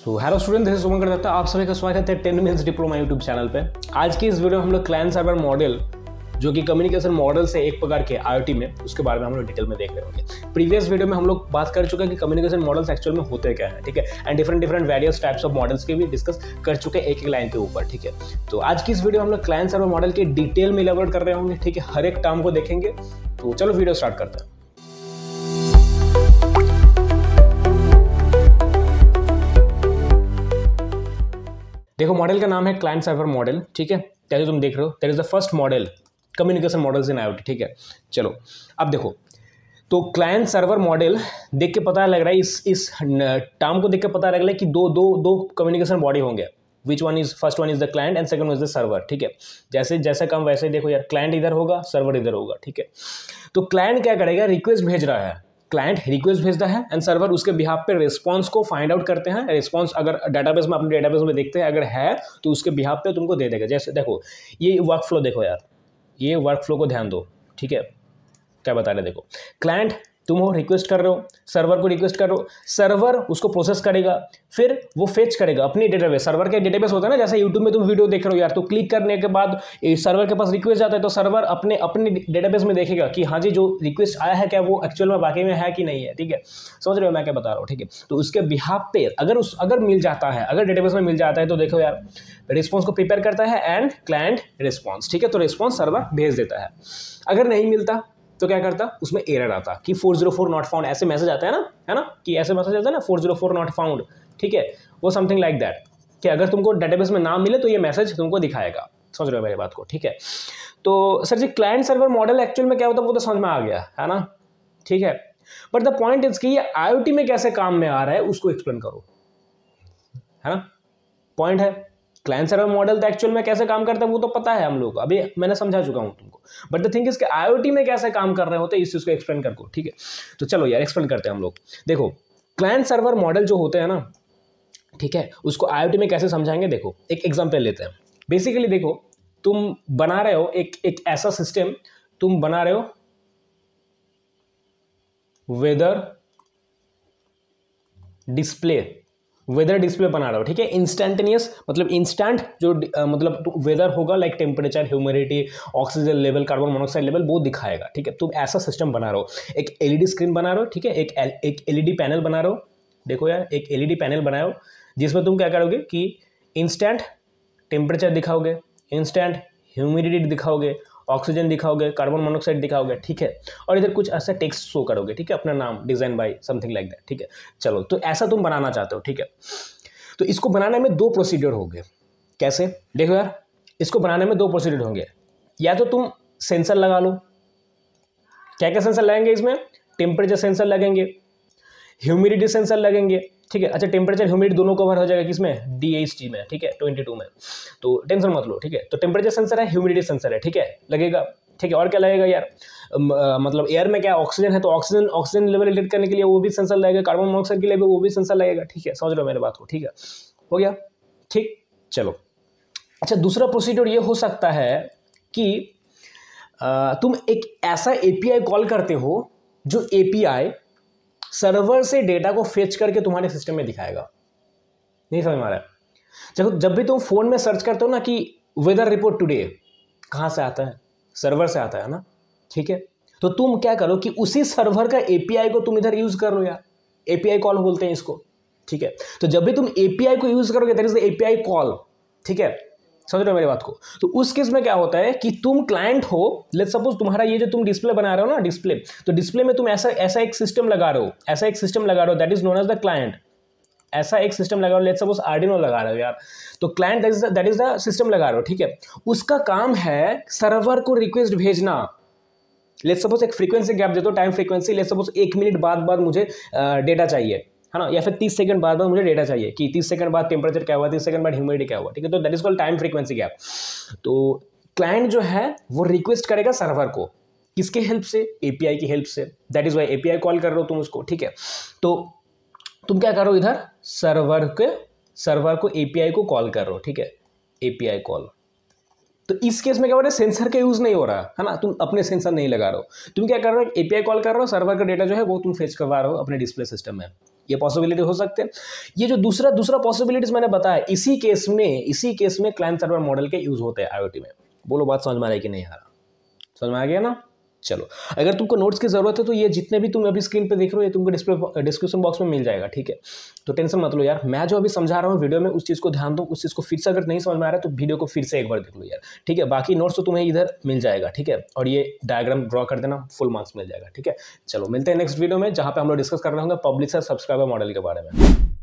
So hello student, this is Suman Datta. आप सभी का स्वागत है 10 मिनट्स डिप्लोमा यूट्यूब चैनल पे। आज की इस वीडियो में हम लोग क्लाइंट सर्वर मॉडल जो कि कम्युनिकेशन मॉडल से एक प्रकार के आईओटी में, उसके बारे में हम लोग डिटेल में देख रहे होंगे। प्रीवियस वीडियो में हम लोग बात कर चुके हैं कि कम्युनिकेशन मॉडल्स एक्चुअल में होते क्या है, ठीक है, and different various types of models के भी डिस्कस कर चुके हैं एक एक लाइन के ऊपर, ठीक है। तो आज की इस वीडियो में हम लोग क्लाइंट सर्वर मॉडल के डिटेल में इलैबोरेट कर रहे होंगे, ठीक है, हर एक टर्म को देखेंगे। तो चलो वीडियो स्टार्ट करते हैं। देखो, मॉडल का नाम है क्लाइंट सर्वर मॉडल, ठीक है। जैसे तुम देख रहे हो, that is the first model communication models in IoT, ठीक है। चलो अब देखो, तो क्लाइंट सर्वर मॉडल देख के पता लग रहा है, इस टर्म को देख के पता लग रहा है कि दो कम्युनिकेशन बॉडी होंगे। Which one is, first one is the client and second one is the server, ठीक है। जैसे काम वैसे देखो यार, क्लाइंट इधर होगा, सर्वर इधर होगा, ठीक है। तो क्लाइंट क्या करेगा, रिक्वेस्ट भेज रहा है, क्लाइंट रिक्वेस्ट भेजता है एंड सर्वर उसके बिहाफ पे रिस्पांस को फाइंड आउट करते हैं। रिस्पांस अगर डाटाबेस में, अपने डाटाबेस में देखते हैं, अगर है तो उसके बिहाफ पे तुमको दे देगा। जैसे देखो ये वर्क फ्लो, देखो यार, ये वर्क फ्लो को ध्यान दो, ठीक है। क्या बता रहे, देखो क्लाइंट तुम हो, रिक्वेस्ट कर रहे हो, सर्वर को रिक्वेस्ट कर रहे हो, सर्वर उसको प्रोसेस करेगा, फिर वो फेच करेगा अपनी डेटाबेस। सर्वर के डेटाबेस होता है ना, जैसे यूट्यूब में तुम वीडियो देख रहे हो यार, तो क्लिक करने के बाद सर्वर के पास रिक्वेस्ट जाता है, तो सर्वर अपने डेटाबेस में देखेगा कि हाँ जी, जो रिक्वेस्ट आया है क्या वो एक्चुअल में वाकई में है कि नहीं है, ठीक है। समझ रहे हो मैं क्या बता रहा हूँ, ठीक है। तो उसके बिहाफ पे अगर मिल जाता है, अगर डेटाबेस में मिल जाता है, तो देखो यार, रिस्पॉन्स को प्रिपेयर करता है एंड क्लाइंट रिस्पॉन्स, ठीक है। तो रिस्पॉन्स सर्वर भेज देता है। अगर नहीं मिलता तो क्या करता, उसमें एरर आता कि 404 नॉट फाउंड, ऐसे मैसेज आता है ना, कि ऐसे मैसेज आता है ना, 404 नॉट फाउंड, ठीक है। वो समथिंग लाइक दैट, कि अगर तुमको डेटाबेस में नाम मिले तो ये मैसेज तुमको दिखाएगा। समझ रहे हो मेरी बात को, ठीक है। तो सर जी, क्लाइंट सर्वर मॉडल एक्चुअल में क्या होता है वो तो समझ में आ गया है ना, ठीक है। बट द पॉइंट इज कि ये आईओटी में कैसे काम में आ रहा है उसको एक्सप्लेन करो, है ना, पॉइंट है। क्लाइंट सर्वर मॉडल तो एक्चुअल में कैसे काम करता है वो तो पता है हम लोग, अभी मैंने समझा चुका हूं तुमको। बट द थिंग इज कि आईओटी में कैसे काम कर रहे होते हैं, इस चीज को एक्सप्लेन कर को, ठीक है। तो चलो यार, एक्सप्लेन करते हैं हम लोग। देखो, क्लाइंट सर्वर मॉडल जो होते हैं ना, ठीक है, उसको आईओटी में कैसे समझाएंगे। देखो एक एग्जाम्पल लेते हैं। बेसिकली देखो, तुम बना रहे हो एक ऐसा सिस्टम, तुम बना रहे हो वेदर डिस्प्ले बना रहा हो, ठीक है। इंस्टेंटेनियस मतलब इंस्टेंट जो मतलब वेदर होगा, like temperature, humidity, oxygen level, carbon monoxide level, वो दिखाएगा, ठीक है। तुम ऐसा सिस्टम बना रहे हो, एक एलईडी स्क्रीन बना रहे हो, ठीक है, एक एलईडी पैनल बना रहे हो। देखो यार, एक एलईडी पैनल बनाओ जिसमें तुम क्या करोगे कि इंस्टेंट टेम्परेचर दिखाओगे, इंस्टेंट ह्यूमिडिटी दिखाओगे, ऑक्सीजन दिखाओगे, कार्बन मोनोऑक्साइड दिखाओगे, ठीक है। और इधर कुछ ऐसा टेक्स्ट शो करोगे, ठीक है, अपना नाम, design by something like that, ठीक है। चलो, तो ऐसा तुम बनाना चाहते हो, ठीक है। तो इसको बनाने में दो प्रोसीजर होंगे। कैसे, देखो यार, इसको बनाने में दो प्रोसीजर होंगे। या तो तुम सेंसर लगा लो। क्या क्या सेंसर लगेंगे इसमें, टेम्परेचर सेंसर लगेंगे, ह्यूमिडिटी सेंसर लगेंगे, ठीक है। अच्छा, टेम्परेचर ह्यूमिडिटी दोनों कवर हो जाएगा किसमें, DHT में, ठीक है, 22 में। तो टेंशन मत लो, ठीक है। तो टेम्परेचर सेंसर है, ह्यूमिडिटी सेंसर है, ठीक है, लगेगा, ठीक है। और क्या लगेगा यार, मतलब एयर में क्या ऑक्सीजन है, तो ऑक्सीजन लेवल डिटेक्ट करने के लिए वो भी सेंसर लगेगा, कार्बन मोनोऑक्साइड के लिए वो भी सेंसर लगेगा, ठीक है। समझ रहे हो मेरे बात को, ठीक है, हो गया, ठीक। चलो, अच्छा, दूसरा प्रोसीजर ये हो सकता है कि तुम एक ऐसा API कॉल करते हो जो API सर्वर से डेटा को फेच करके तुम्हारे सिस्टम में दिखाएगा। नहीं समझ में आ रहा है। जब भी तुम फोन में सर्च करते हो ना कि वेदर रिपोर्ट टुडे, कहाँ से आता है, सर्वर से आता है ना, ठीक है। तो तुम क्या करो कि उसी सर्वर का API को तुम इधर यूज कर लो यार, API कॉल बोलते हैं इसको, ठीक है। तो जब भी तुम API को यूज करोगे, that is the API call, ठीक है। समझ रहे हो मेरी बात को। तो उस केस में क्या होता है कि तुम क्लाइंट हो, लेट्स सपोज तुम्हारा ये जो तुम डिस्प्ले बना रहे हो ना, डिस्प्ले, तो डिस्प्ले में तुम ऐसा एक सिस्टम लगा रहे हो, that is known as the client. ऐसा एक सिस्टम लगा रहे हो, लेट्स सपोज आर्डिनो लगा रहे हो यार, तो client that is the system लगा रहे हो, ठीक है। उसका काम है सर्वर को रिक्वेस्ट भेजना। लेट्स सपोज एक फ्रीक्वेंसी गैप दे दो, time frequency, let's suppose 1 minute बाद मुझे डेटा चाहिए, है ना, या फिर 30 सेकंड बाद मुझे डेटा चाहिए कि 30 सेकंड बाद टेम्परेचर क्या हुआ, 30 सेकंड बाद ह्यूमिडिटी क्या हुआ, ठीक है। तो that is called time frequency gap. तो क्लाइंट जो है वो रिक्वेस्ट करेगा सर्वर को, किसके हेल्प से, API की हेल्प से। That is why API call कर रहे हो तुम उसको, ठीक है। तो तुम क्या करो, इधर सर्वर को API को कॉल कर रहे हो, ठीक है, API कॉल। तो इस केस में क्या हो रहा है, सेंसर का यूज नहीं हो रहा है ना, तुम अपने सेंसर नहीं लगा रहे हो, तुम क्या कर रहे हो, API कॉल कर रहे हो, सर्वर का डेटा जो है वो तुम फेच करवा रहे हो अपने डिस्प्ले सिस्टम में, ये पॉसिबिलिटी हो सकते हैं। ये जो दूसरा पॉसिबिलिटीज मैंने बताया, इसी केस में क्लाइंट सर्वर मॉडल के यूज होते हैं IoT में। बोलो बात समझ में आ रही है कि नहीं आ रहा? समझ में आ गया ना? चलो, अगर तुमको नोट्स की जरूरत है तो ये जितने भी तुम अभी स्क्रीन पे देख रहे हो ये तुमको डिस्क्रिप्शन बॉक्स में मिल जाएगा, ठीक है। तो टेंशन मत लो यार, मैं जो अभी समझा रहा हूँ वीडियो में उस चीज़ को ध्यान दो, उस चीज़ को फिर से अगर नहीं समझ में आ रहा है तो वीडियो को फिर से एक बार देख लो यार, ठीक है। बाकी नोट्स तो तुम्हें इधर मिल जाएगा, ठीक है। और ये डायग्राम ड्रॉ कर देना, फुल मार्क्स मिल जाएगा, ठीक है। चलो मिलते हैं नेक्स्ट वीडियो में, जहाँ पे हम लोग डिस्कस कर रहे होंगे पब्लिशर सब्सक्राइबर मॉडल के बारे में।